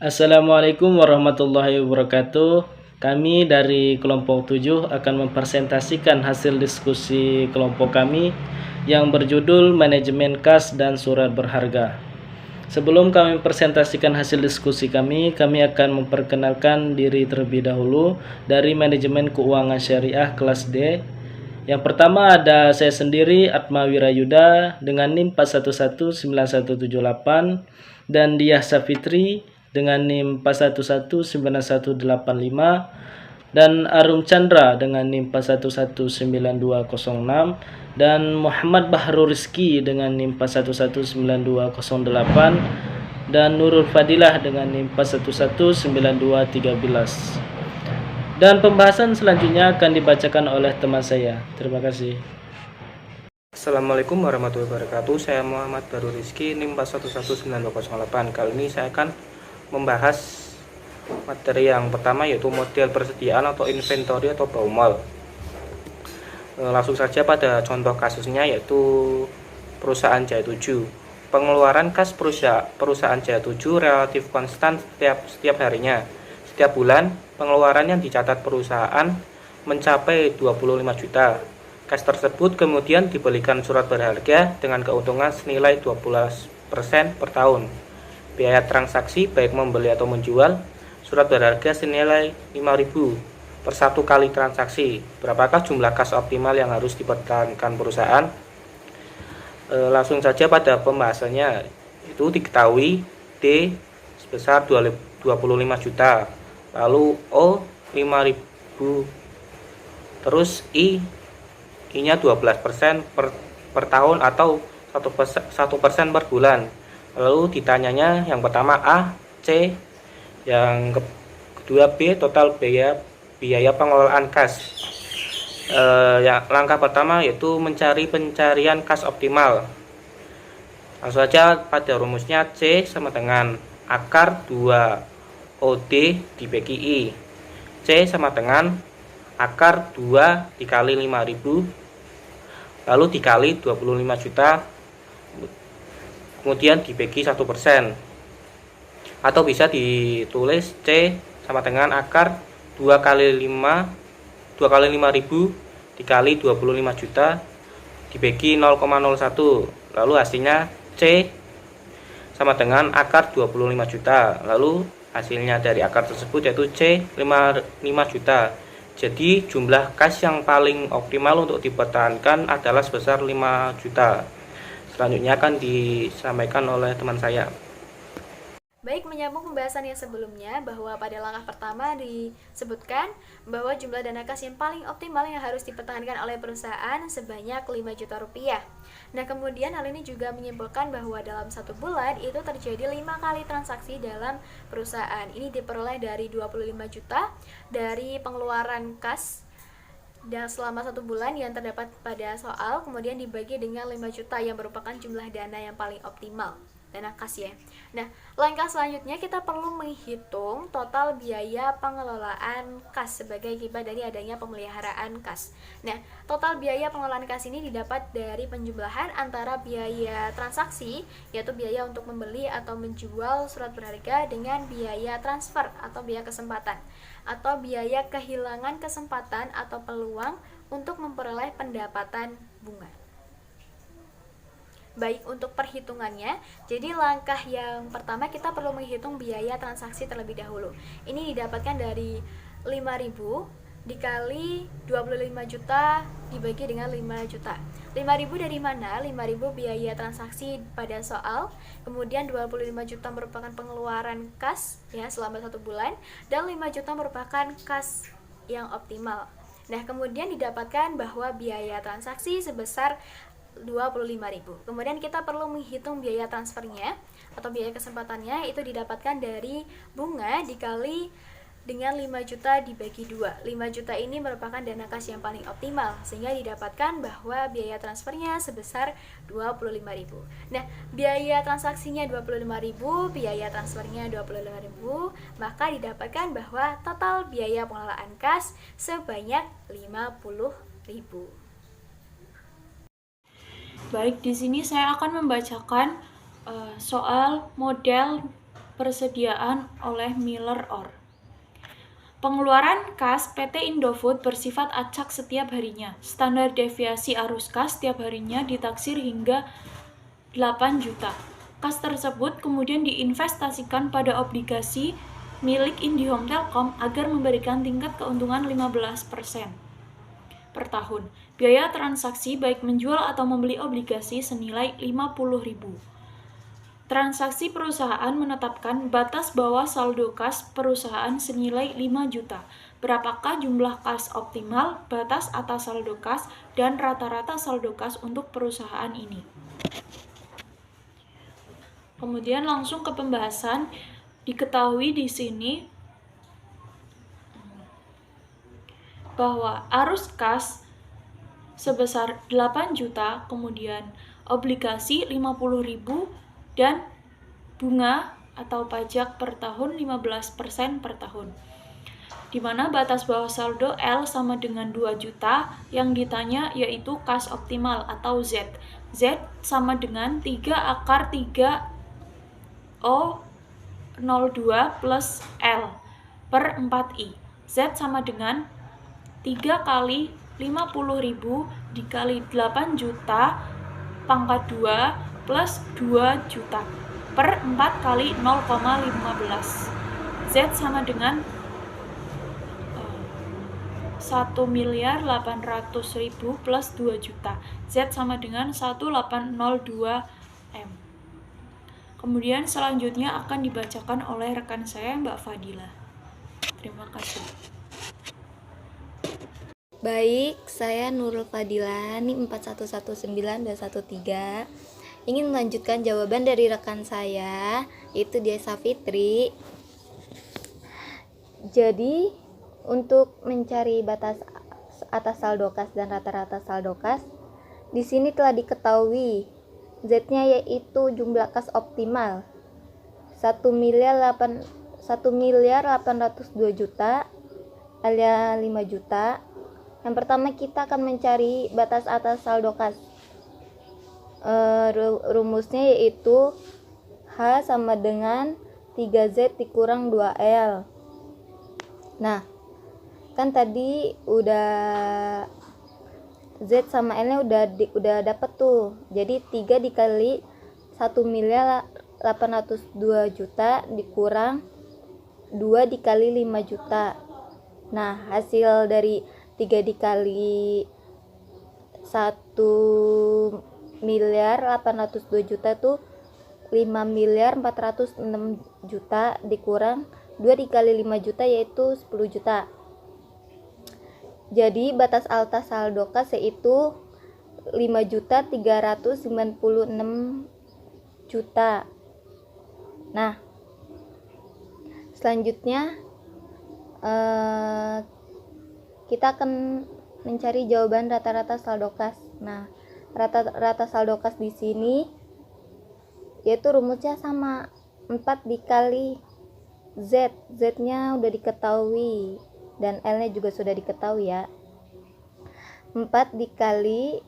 Assalamualaikum warahmatullahi wabarakatuh. Kami dari kelompok 7 akan mempresentasikan hasil diskusi kelompok kami yang berjudul Manajemen Kas dan Surat Berharga. Sebelum kami presentasikan hasil diskusi kami akan memperkenalkan diri terlebih dahulu dari Manajemen Keuangan Syariah kelas D. Yang pertama ada saya sendiri, Atma Wirayuda dengan NIM 4119178, dan Diah Safitri dengan NIM 4119185, dan Arum Chandra dengan NIM 4119206, dan Muhammad Bahru Rizki dengan NIM 4119208, dan Nurul Fadilah dengan NIM 4119213. Dan pembahasan selanjutnya akan dibacakan oleh teman saya. Terima kasih. Assalamualaikum warahmatullahi wabarakatuh. Saya Muhammad Bahru Rizki, NIM 4119208. Kali ini saya akan membahas materi yang pertama, yaitu model persediaan atau inventory atau baumol. Langsung saja pada contoh kasusnya, yaitu perusahaan Jaya 7. Pengeluaran kas perusahaan Jaya 7 relatif konstan setiap harinya. Setiap bulan, pengeluaran yang dicatat perusahaan mencapai 25 juta. Kas tersebut kemudian dibelikan surat berharga dengan keuntungan senilai 12% per tahun. Biaya transaksi baik membeli atau menjual surat berharga senilai 5.000 per satu kali transaksi. Berapakah jumlah kas optimal yang harus dipertahankan perusahaan? Langsung saja pada pembahasannya. Itu diketahui D sebesar 25 juta, lalu O 5.000, terus I-nya 12% per tahun atau 1% per bulan. Lalu ditanyanya yang pertama A, C, yang kedua B, total biaya pengelolaan kas. Langkah pertama yaitu mencari pencarian kas optimal. Langsung saja pada rumusnya C sama dengan akar 2 OD dibagi I. C sama dengan akar 2 dikali 5.000 lalu dikali 25 juta, kemudian dibagi 1%, atau bisa ditulis C sama dengan akar 2 kali 5.000 dikali 25 juta dibagi 0,01, lalu hasilnya C sama dengan akar 25 juta, lalu hasilnya dari akar tersebut yaitu C 5 juta. Jadi jumlah kas yang paling optimal untuk dipertahankan adalah sebesar 5 juta. Selanjutnya akan disampaikan oleh teman saya. Baik, menyambung pembahasan yang sebelumnya, bahwa pada langkah pertama disebutkan bahwa jumlah dana kas yang paling optimal yang harus dipertahankan oleh perusahaan sebanyak 5 juta rupiah. Nah, kemudian hal ini juga menyimpulkan bahwa dalam satu bulan itu terjadi 5 kali transaksi dalam perusahaan. Ini diperoleh dari 25 juta dari pengeluaran kas dan selama satu bulan yang terdapat pada soal, kemudian dibagi dengan 5 juta yang merupakan jumlah dana yang paling optimal, dana kas ya. Nah, langkah selanjutnya kita perlu menghitung total biaya pengelolaan kas sebagai akibat dari adanya pemeliharaan kas. Nah, total biaya pengelolaan kas ini didapat dari penjumlahan antara biaya transaksi, yaitu biaya untuk membeli atau menjual surat berharga, dengan biaya transfer atau biaya kesempatan, atau biaya kehilangan kesempatan atau peluang untuk memperoleh pendapatan bunga. Baik, untuk perhitungannya, jadi langkah yang pertama kita perlu menghitung biaya transaksi terlebih dahulu. Ini didapatkan dari 5.000 dikali 25 juta dibagi dengan 5 juta. 5.000 dari mana? 5.000 biaya transaksi pada soal, kemudian 25 juta merupakan pengeluaran kas ya selama satu bulan, dan 5 juta merupakan kas yang optimal. Nah, kemudian didapatkan bahwa biaya transaksi sebesar 25.000. Kemudian kita perlu menghitung biaya transfernya atau biaya kesempatannya, itu didapatkan dari bunga dikali dengan 5 juta dibagi 2. 5 juta ini merupakan dana kas yang paling optimal, sehingga didapatkan bahwa biaya transfernya sebesar 25.000. Nah, biaya transaksinya 25.000, biaya transfernya 25.000, maka didapatkan bahwa total biaya pengelolaan kas sebanyak 50.000. Baik, di sini saya akan membacakan soal model persediaan oleh Miller Or. Pengeluaran kas PT Indofood bersifat acak setiap harinya. Standar deviasi arus kas setiap harinya ditaksir hingga 8 juta. Kas tersebut kemudian diinvestasikan pada obligasi milik IndiHome Telkom agar memberikan tingkat keuntungan 15% per tahun. Biaya transaksi baik menjual atau membeli obligasi senilai 50.000. Transaksi perusahaan menetapkan batas bawah saldo kas perusahaan senilai 5 juta. Berapakah jumlah kas optimal, batas atas saldo kas, dan rata-rata saldo kas untuk perusahaan ini? Kemudian langsung ke pembahasan. Diketahui di sini bahwa arus kas sebesar 8 juta, kemudian obligasi 50.000 dan bunga atau pajak per tahun 15% per tahun. Di mana batas bawah saldo L sama dengan 2 juta, yang ditanya yaitu kas optimal atau Z. Z sama dengan 3 akar 3 O02 plus L per 4I. Z sama dengan 3 kali 50.000 dikali 8 juta pangkat 2 plus 2 juta per 4 kali 0,15. Z sama dengan 1.800.000 plus 2 juta. Z sama dengan 1802 M. Kemudian selanjutnya akan dibacakan oleh rekan saya, Mbak Fadila. Terima kasih. Baik, saya Nurul Fadila, NIM 4119213. Ingin melanjutkan jawaban dari rekan saya, yaitu Desa Fitri. Jadi, untuk mencari batas atas saldo kas dan rata-rata saldo kas, di sini telah diketahui Z-nya yaitu jumlah kas optimal 1.802 juta alias 5 juta. Yang pertama kita akan mencari batas atas saldo kas. Rumusnya yaitu H sama dengan 3Z dikurang 2L. Nah, kan tadi udah Z sama L nya udah dapet tuh. Jadi 3 dikali 1.802 juta dikurang 2 dikali 5 juta. Nah, hasil dari 3 dikali 1.802 juta tuh 5.406 juta dikurang 2 dikali 5 juta yaitu 10 juta. Jadi batas atas saldo kas yaitu 5.396 juta. Nah, selanjutnya kita akan mencari jawaban rata-rata saldo kas. Nah, rata-rata saldo kas di sini yaitu rumusnya sama 4 dikali Z. Z-nya udah diketahui dan L-nya juga sudah diketahui ya. 4 dikali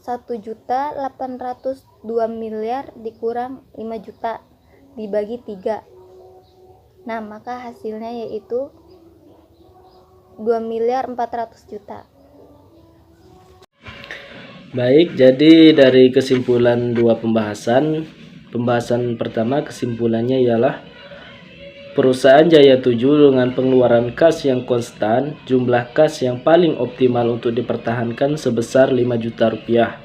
1.802.000.000 dikurang 5 juta dibagi 3. Nah, maka hasilnya yaitu 2.400.000.000. Baik, jadi dari kesimpulan dua pembahasan pertama kesimpulannya ialah perusahaan Jaya 7 dengan pengeluaran kas yang konstan, jumlah kas yang paling optimal untuk dipertahankan sebesar 5 juta rupiah.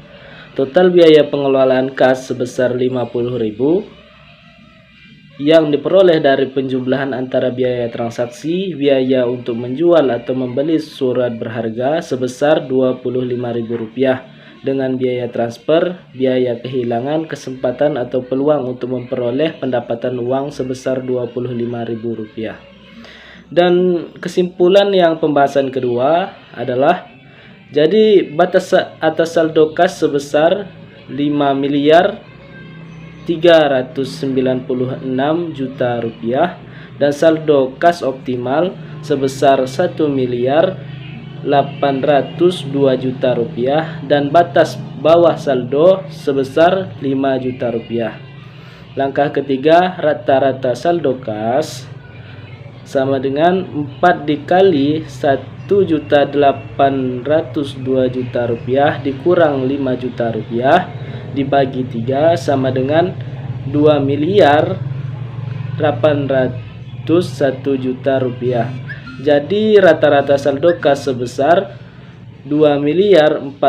Total biaya pengelolaan kas sebesar 50.000 yang diperoleh dari penjumlahan antara biaya transaksi, biaya untuk menjual atau membeli surat berharga sebesar 25.000 rupiah dengan biaya transfer, biaya kehilangan kesempatan atau peluang untuk memperoleh pendapatan uang sebesar 25.000 rupiah. Dan kesimpulan yang pembahasan kedua adalah jadi batas atas saldo kas sebesar 5.396 juta rupiah dan saldo kas optimal sebesar 1.802 juta rupiah dan batas bawah saldo sebesar 5 juta rupiah. Langkah ketiga, rata-rata saldo kas sama dengan 4 dikali 1.802 juta rupiah dikurang 5 juta rupiah dibagi 3 sama dengan 2.801 juta rupiah. Jadi rata-rata saldo kas sebesar 2.401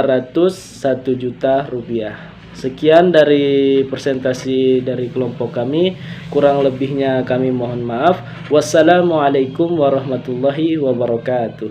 juta rupiah. Sekian dari presentasi dari kelompok kami, kurang lebihnya kami mohon maaf. Wassalamualaikum warahmatullahi wabarakatuh.